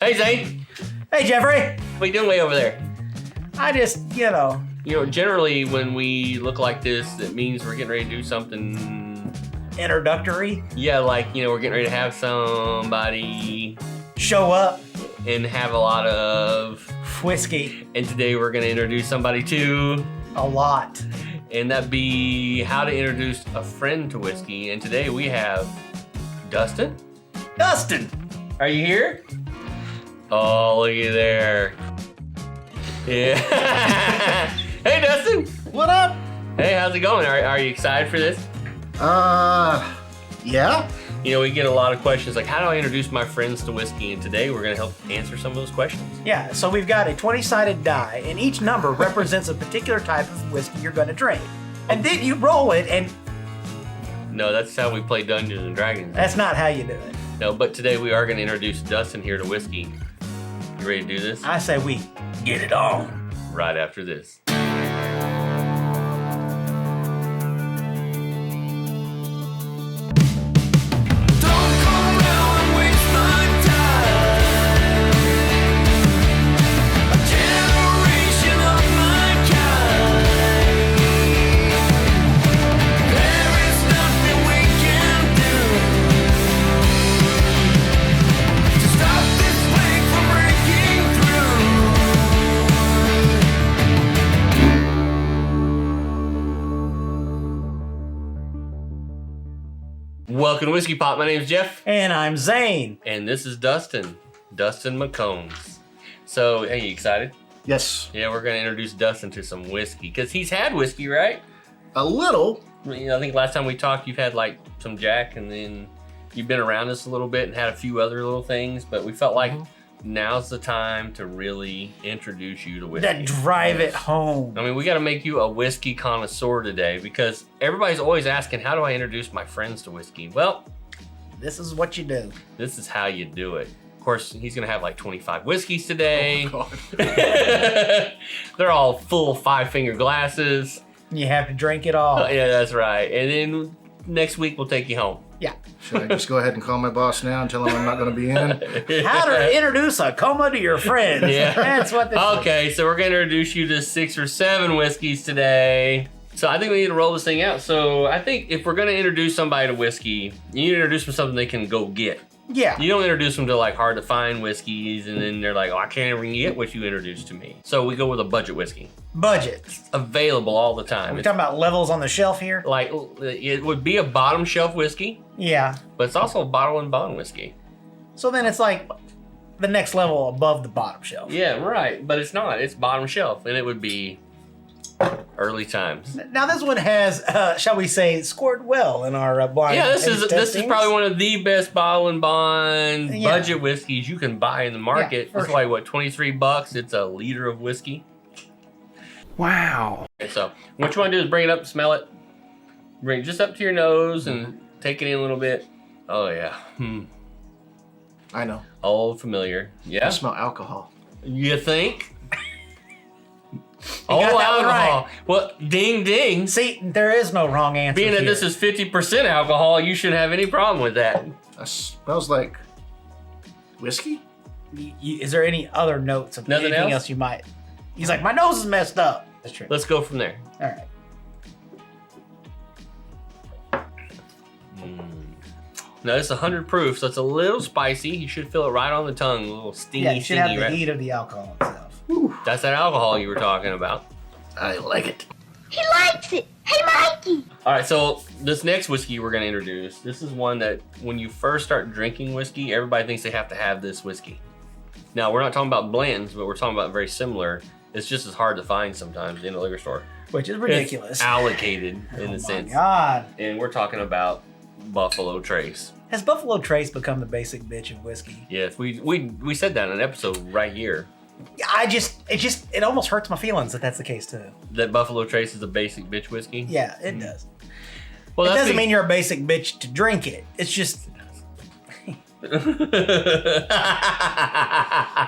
Hey, Zane. Hey, Jeffrey. What are you doing way over there? I just, Generally when we look like this, it means we're getting ready to do something introductory. Yeah, like, we're getting ready to have somebody Show up. and have a lot of Whiskey. And today we're going to introduce somebody to A lot. And that'd be how to introduce a friend to whiskey. And today we have Dustin. Dustin. Are you here? Oh, look at there. Yeah. Hey, Dustin. What up? Hey, how's it going? Are you excited for this? Yeah. We get a lot of questions like, how do I introduce my friends to whiskey? And today we're going to help answer some of those questions. Yeah, so we've got a 20-sided die, and each number represents a particular type of whiskey you're going to drink. And then you roll it, and No, that's how we play Dungeons and Dragons. that's not how you do it. No, but today we are going to introduce Dustin here to whiskey. You ready to do this? I say we get it on. Right after this. Welcome to Whiskey Pop. My name's Jeff. And I'm Zane. And this is Dustin McCombs. So, hey, you excited? Yes. Yeah, we're going to introduce Dustin to some whiskey. Because he's had whiskey, right? A little. I think last time we talked, you've had like some Jack, and then you've been around us a little bit and had a few other little things. But we felt like now's the time to really introduce you to whiskey. That drive it home. I mean, we got to make you a whiskey connoisseur today because everybody's always asking, how do I introduce my friends to whiskey? Well, This is what you do. this is how you do it. Of course, he's going to have like 25 whiskeys today. Oh, God. They're all full 5-finger glasses. You have to drink it all. Yeah, that's right. And then next week, we'll take you home. Yeah. Should I just go ahead and call my boss now and tell him I'm not going to be in? How to introduce a coma to your friends. Yeah. That's what this is. Okay, so we're going to introduce you to 6 or 7 whiskeys today. So I think we need to roll this thing out. So I think if we're going to introduce somebody to whiskey, you need to introduce them to something they can go get. Yeah. You don't introduce them to like hard to find whiskeys and then they're like, oh, I can't even get what you introduced to me. So we go with a budget whiskey. Budget. Available all the time. We're talking about levels on the shelf here? Like it would be a bottom shelf whiskey, Yeah. but it's also a bottle and bond whiskey. So then it's like the next level above the bottom shelf. Yeah, right. But it's not. It's bottom shelf. And it would be early times. Now this one has, shall we say, scored well in our blind Yeah, this taste is testings. probably one of the best bottle and bond Yeah. budget whiskeys you can buy in the market. for It's like what, $23? It's a liter of whiskey. Wow. Okay, so what you want to do is bring it up, smell it, bring it just up to your nose and take it in a little bit. Oh yeah, I know. old familiar. I Yeah, smell alcohol. you think? got that one alcohol. right. Well, ding ding. See, there is no wrong answer. Being that here. this is 50% alcohol, you shouldn't have any problem with that. That smells like whiskey? Is there any other notes of Nothing anything else? else you might? He's like, my nose is messed up. That's true. Let's go from there. All right. Now this is 100 proof, so it's a little spicy. You should feel it right on the tongue, a little stingy, Yeah, you should have stingy, the right? heat of the alcohol itself. That's that alcohol you were talking about. I like it. He likes it. Hey, Mikey. All right, so this next whiskey we're going to introduce, this is one that when you first start drinking whiskey, everybody thinks they have to have this whiskey. Now, we're not talking about blends, but we're talking about very similar. It's just as hard to find sometimes in a liquor store. Which is ridiculous. It's allocated in Oh a sense. my God. And we're talking about Buffalo Trace. Has Buffalo Trace become the basic bitch of whiskey? Yes, we said that in an episode right here. It almost hurts my feelings that that's the case too. That Buffalo Trace is a basic bitch whiskey. Yeah, it does. Well, It that's doesn't mean you're a basic bitch to drink it. It's just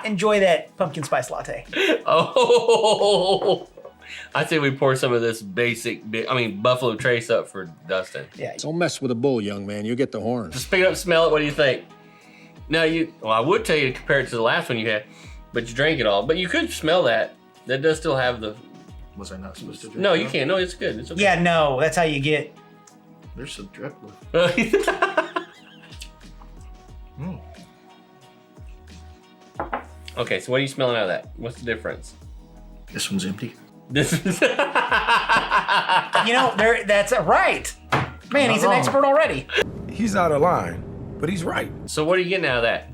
enjoy that pumpkin spice latte. Oh, I say we pour some of this Buffalo Trace up for Dustin. Yeah. Don't mess with a bull, young man. You get the horns. Just pick it up, smell it. What do you think? Now well, I would tell you to compare it to the last one you had, but you drank it all. But you could smell that. That does still have the. Was I not supposed to drink? No, you can't. No, it's good. It's okay. Yeah, no, that's how you get. There's some drip. Okay, so what are you smelling out of that? What's the difference? This one's empty. This is. That's right. Man, he's an expert already. He's out of line, but he's right. So what are you getting out of that?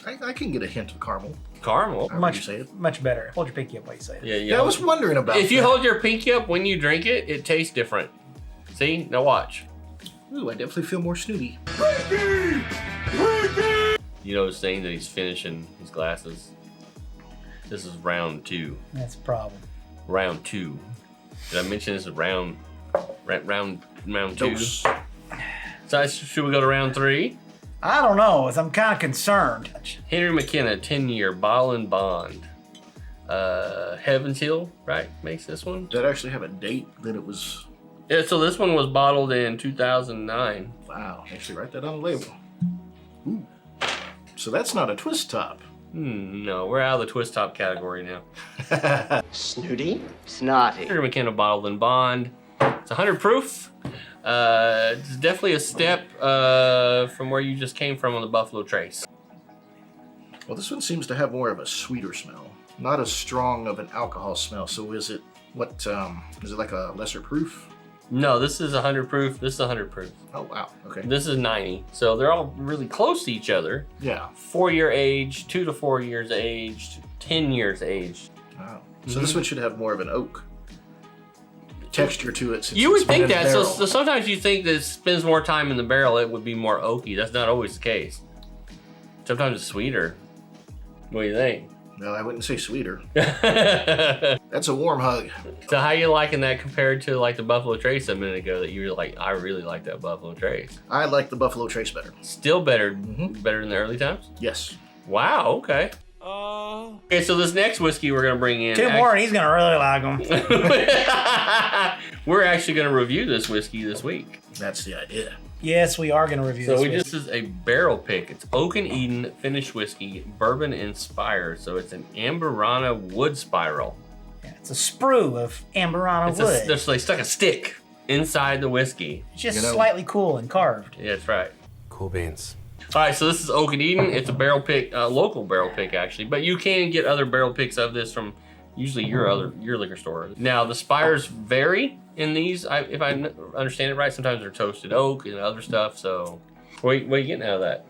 I can get a hint of caramel. Caramel. However you say it. Much better. Hold your pinky up while you say it. Yeah. Yeah, I was wondering about If you that. hold your pinky up when you drink it, it tastes different. See? Now watch. Ooh, I definitely feel more snooty. You know, saying that he's finishing his glasses. This is round 2. That's a problem. Round 2. Did I mention this is round 2? Dose. So should we go to round 3? I don't know. I'm kind of concerned. Henry McKenna, 10-year bottle and bond. Heaven's Hill, right? Makes this one. Did that actually have a date that it was? Yeah, so this one was bottled in 2009. Wow, actually write that on the label. Ooh. So that's not a twist top. No, we're out of the twist top category now. Snooty? Snotty. Henry McKenna bottled and bond. It's 100 proof. It's definitely a step from where you just came from on the Buffalo Trace. Well, this one seems to have more of a sweeter smell. Not as strong of an alcohol smell. So is it, is it like a lesser proof? No, this is 100 proof. This is 100 proof. Oh, wow. Okay. This is 90. So they're all really close to each other. Yeah. 4-year age, 2 to 4 years aged, 10 years aged. Wow. So this one should have more of an oak texture to it. Since You would it's been think in a that. So, barrel. so sometimes you think that it spends more time in the barrel, it would be more oaky. That's not always the case. Sometimes it's sweeter. What do you think? No, I wouldn't say sweeter. So That's a warm hug. how you liking that compared to like the Buffalo Trace a minute ago that you were like, I really like that Buffalo Trace. I like the Buffalo Trace better. Still better better than the early times? Yes. Wow, okay. Okay, so this next whiskey we're gonna bring in. Tim Warren, he's gonna really like them. We're actually gonna review this whiskey this week. That's the idea. Yes, we are gonna review So this. this is a barrel pick. It's Oak and Eden finished whiskey, bourbon inspired. So it's an Amberana wood spiral. Yeah, it's a sprue of Amberana wood. They stuck a stick inside the whiskey. It's just slightly cool and carved. Yeah, that's right. Cool beans. All right, so this is Oak and Eden. It's a barrel pick, local barrel pick actually, but you can get other barrel picks of this from usually your liquor store. Now the spires vary in these. If I understand it right, sometimes they're toasted oak and other stuff. So, what are you getting out of that?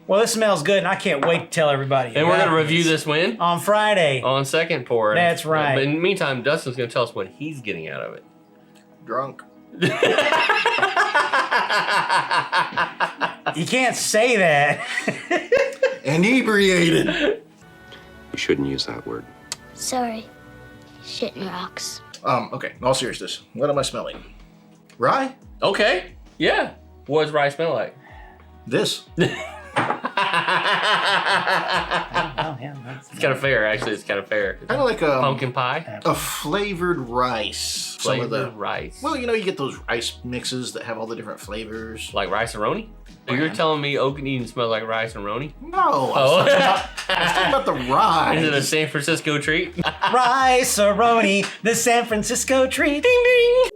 Well, this smells good, and I can't wait to tell everybody. And we're about gonna review this when on Friday. on second pour. That's right. But in the meantime, Dustin's gonna tell us what he's getting out of it. Drunk. You can't say that. Inebriated. You shouldn't use that word. Sorry. Shitting rocks. Okay, in all seriousness, what am I smelling? Rye? Okay, yeah. What does rye smell like? This. Oh, yeah, that's It's kind of fair, actually. It's kind of fair. Kind of like Pumpkin pie. a flavored rice. Some of Flavored the rice. Well, you get those rice mixes that have all the different flavors. Like rice and roni? So you're telling me Oak and Eden smells like rice and roni? No, I was talking about the rye. Is it a San Francisco treat? Rice-a-roni, the San Francisco treat. Ding ding.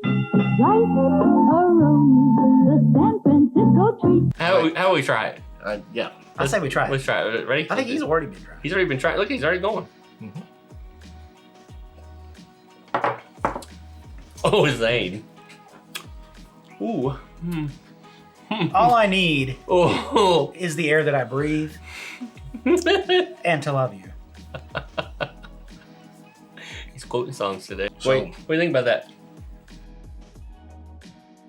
How do we try it? Yeah. I say we try it. Let's try it. Ready? I think he's already been trying. He's already been trying. Look, he's already going. Oh, Zane. Ooh. All I need Oh. is the air that I breathe and to love you. He's quoting songs today. So- Wait, what do you think about that?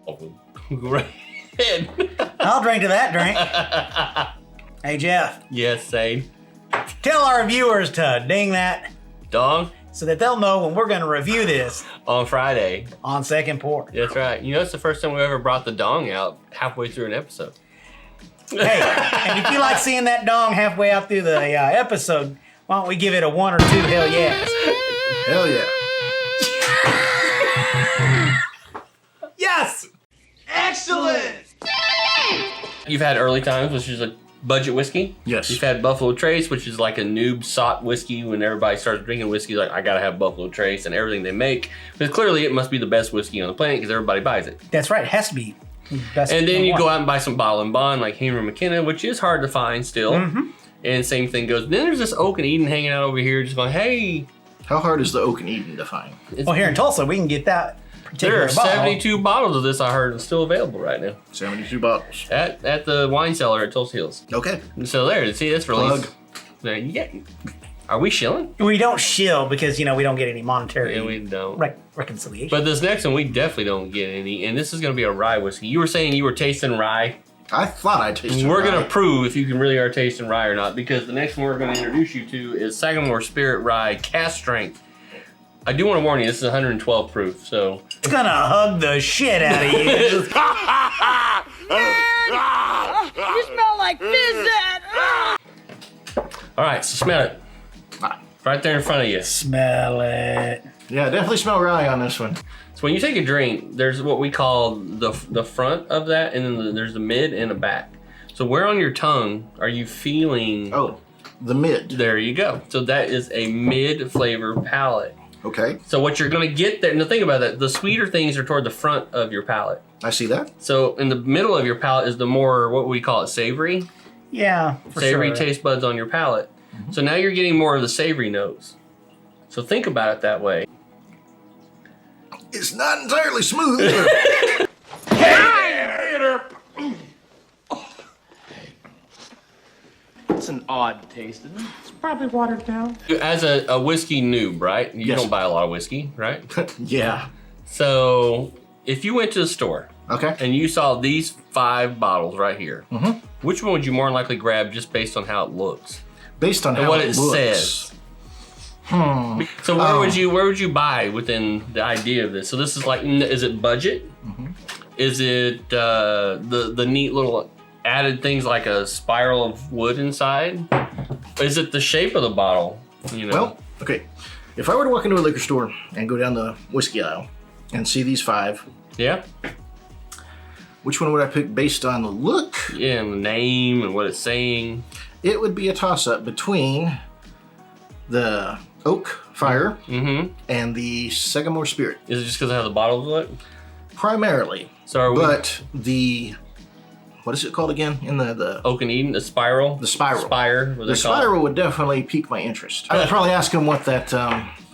Oh, right. I'll drink to that drink. Hey, Jeff, Yes, Zane. tell our viewers to ding that Dong so that they'll know when we're going to review this on Friday. on Second Pour. That's right. It's the first time we ever brought the dong out halfway through an episode. Hey, and if you like seeing that dong halfway out through the episode, why don't we give it a 1 or 2 hell yes? Hell yeah. Yes! Excellent! You've had early times, which is a budget whiskey. Yes. You've had Buffalo Trace, which is like a noob sought whiskey. When everybody starts drinking whiskey, like, I gotta have Buffalo Trace and everything they make. But clearly it must be the best whiskey on the planet because everybody buys it. That's right. It has to be the best. And then you go out and buy some bottle and bond like Henry McKenna, which is hard to find still. Mm-hmm. And same thing goes. Then there's this Oak and Eden hanging out over here just going, hey. How hard is the Oak and Eden to find? Well, here in Tulsa, we can get that particular There are bottle. 72 bottles of this, I heard, still available right now. 72 bottles. At the wine cellar at Tulsa Hills. Okay. So there, see, that's really... Plug. There, you get, are we shilling? We don't shill because, we don't get any monetary Yeah, we don't. reconciliation. But this next one, we definitely don't get any. And this is going to be a rye whiskey. You were saying you were tasting rye. I thought I tasted We're going rye. to prove if you can really are tasting rye or not, because the next one we're going to introduce you to is Sagamore Spirit Rye Cast Strength. I do want to warn you, this is 112 proof, so... It's gonna hug the shit out of you. You smell like fizzet! All right, so smell it. Right there in front of you. Smell it. Yeah, definitely smell rye on this one. So when you take a drink, there's what we call the front of that, and then there's the mid and the back. So where on your tongue are you feeling... Oh, the mid. There you go. So that is a mid flavor palate. Okay. So what you're going to get there, now think about that, the sweeter things are toward the front of your palate. I see that. So in the middle of your palate is the more, what we call it, savory? Yeah, for Savory sure. taste buds on your palate. So now you're getting more of the savory notes. So think about it that way. It's not entirely smooth. It's an odd taste, isn't it? It's probably watered down. As a whiskey noob, right? You Yes. don't buy a lot of whiskey, right? Yeah. So if you went to the store Okay. and you saw these 5 bottles right here, which one would you more than likely grab just based on how it looks? Based on And how what it it looks. says. So where would you buy within the idea of this? So this is like, is it budget? Is it the neat little added things like a spiral of wood inside? Is it the shape of the bottle? Well, okay. If I were to walk into a liquor store and go down the whiskey aisle and see these 5, Yeah. which one would I pick based on the look? Yeah, and the name and what it's saying. It would be a toss-up between the Oak Fire and the Sagamore Spirit. Is it just because of how the bottles look? Primarily. So are we But the... What is it called again? In the Oak and Eden, the spiral? The spiral. Spire. The spiral would definitely pique my interest. I would probably ask him what that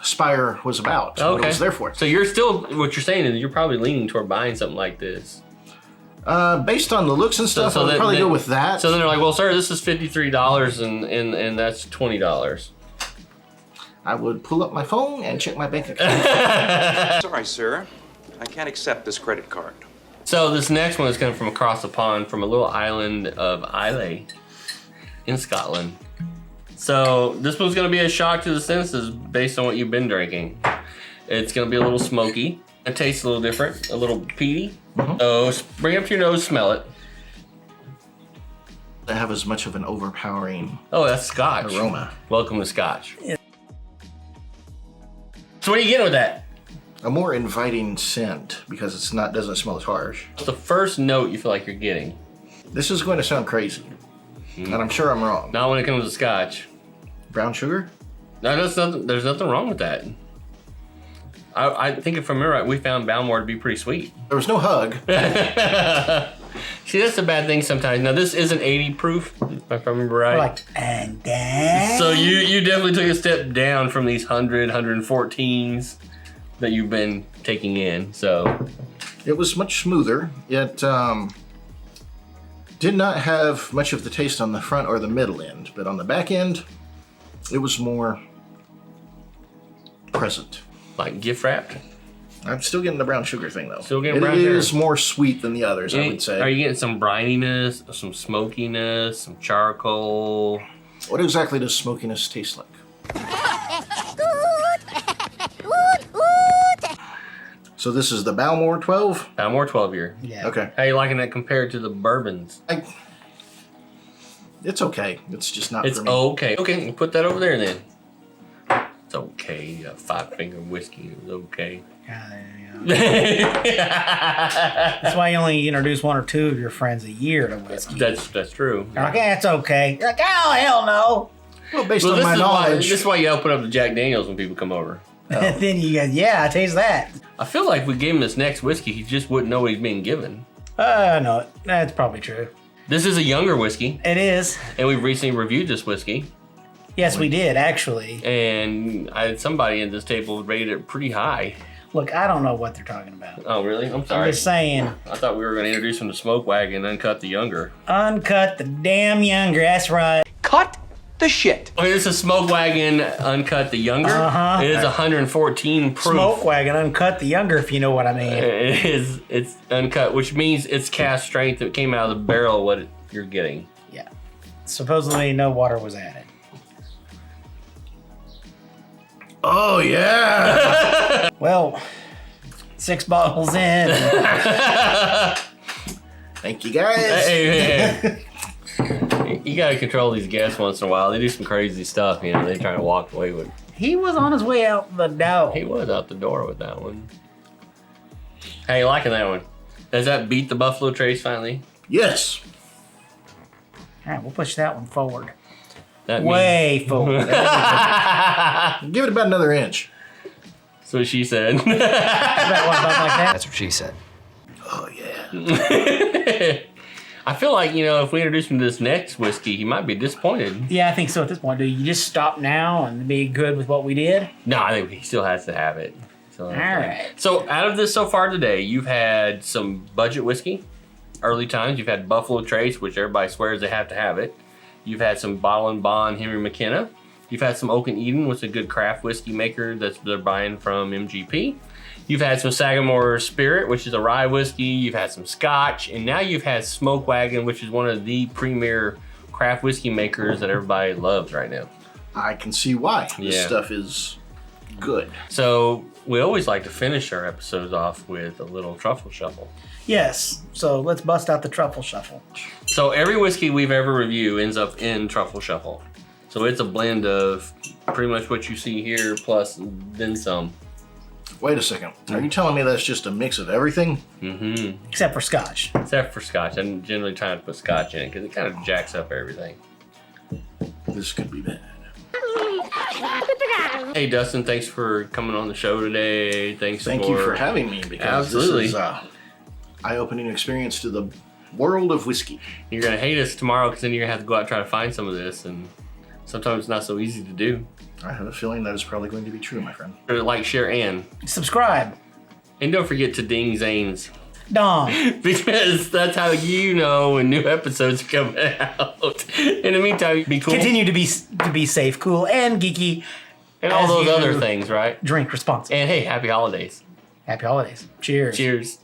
spire was about. What it was there for. So you're still, what you're saying is you're probably leaning toward buying something like this. Based on the looks and stuff, I would probably go with that. So then they're like, well, sir, this is $53 and that's $20. I would pull up my phone and check my bank account. Sorry, sir. I can't accept this credit card. So this next one is coming from across the pond from a little island of Islay in Scotland. So this one's gonna be a shock to the senses based on what you've been drinking. It's gonna be a little smoky. It tastes a little different, a little peaty. So bring it up to your nose, smell it. They have as much of an overpowering Oh, that's Scotch. aroma. Welcome to Scotch. So what are you getting with that? A more inviting scent because it's not doesn't smell as harsh. What's the first note you feel like you're getting? This is going to sound crazy, and I'm sure I'm wrong. Not when it comes to Scotch. Brown sugar? No, there's nothing wrong with that. I think if I remember right, we found Balmore to be pretty sweet. There was no hug. See, that's the bad thing sometimes. Now, this isn't 80 proof, if I remember right. Like, and then... So you definitely took a step down from these 100, 114s that you've been taking in, so. It was much smoother. It did not have much of the taste on the front or the middle end, but on the back end, it was more present. Like gift wrapped? I'm still getting the brown sugar thing though. Still getting brown sugar? It is more sweet than the others, I would say. Are you getting some brininess, some smokiness, some charcoal? What exactly does smokiness taste like? So this is the Balmore 12? Balmore 12 year. Yeah. Okay. How you liking that compared to the bourbons? It's okay. It's just not It's for me. okay. Okay, we'll put that over there then. It's okay. A 5-finger whiskey is okay. That's why you only introduce 1 or 2 of your friends a year to whiskey. That's true. You're like, it's okay. You're like, oh, hell no. Well, based on my knowledge. This is why you open up the Jack Daniels when people come over. And then you go, yeah, I taste that. I feel like if we gave him this next whiskey, he just wouldn't know what he's being given. No, that's probably true. This is a younger whiskey. It is. And we've recently reviewed this whiskey. Yes, we did, actually. And I had somebody at this table rated it pretty high. Look, I don't know what they're talking about. Oh, really? I'm sorry. I'm just saying. I thought we were going to introduce him to Smoke Wagon and Uncut the Younger. Uncut the damn younger, that's right. Cut the shit. Okay, this is Smoke Wagon Uncut the Younger. Uh-huh. It is 114 proof. Smoke Wagon, Uncut the younger, if you know what I mean. It's uncut, which means it's cast strength that came out of the barrel what you're getting. Yeah. Supposedly no water was added. Oh, yeah. Well, 6 bottles in. Thank you, guys. Hey. You gotta control these guests once in a while. They do some crazy stuff, you know. They try to walk away with. He was on his way out the door. He was out the door with that one. How you liking that one? Does that beat the Buffalo Trace finally? Yes. All right, we'll push that one forward. That Way forward. Give it about another inch. That's what she said. About like that. That's what she said. Oh, yeah. I feel like, you know, if we introduce him to this next whiskey, he might be disappointed. Yeah, I think so at this point. Do you just stop now and be good with what we did? No, I think he still has to have it. All right. So out of this so far today, you've had some budget whiskey, early times. You've had Buffalo Trace, which everybody swears they have to have it. You've had some Bottle and Bond Henry McKenna. You've had some Oak and Eden, which is a good craft whiskey maker they're buying from MGP. You've had some Sagamore Spirit, which is a rye whiskey. You've had some Scotch, and now you've had Smoke Wagon, which is one of the premier craft whiskey makers that everybody loves right now. I can see why. This Yeah. stuff is good. So we always like to finish our episodes off with a little truffle shuffle. Yes. So let's bust out the truffle shuffle. So every whiskey we've ever reviewed ends up in truffle shuffle. So it's a blend of pretty much what you see here, plus then some. Wait a second. Are you telling me that's just a mix of everything? Mm-hmm. Except for Scotch. Except for Scotch. I'm generally trying to put Scotch in it because it kind of jacks up everything. This could be bad. Hey Dustin, thanks for coming on the show today. Thank you for having me, because Absolutely. this is an eye-opening experience to the world of whiskey. You're gonna hate us tomorrow because then you're gonna have to go out and try to find some of this, and sometimes it's not so easy to do. I have a feeling that is probably going to be true, my friend. Like, share, and Subscribe. don't forget to ding Zanes. Dong. Because that's how you know when new episodes are coming out. In the meantime, be cool. Continue to be safe, cool, and geeky. And all as those you other things, right? Drink responsibly. And hey, happy holidays. Happy holidays. Cheers. Cheers.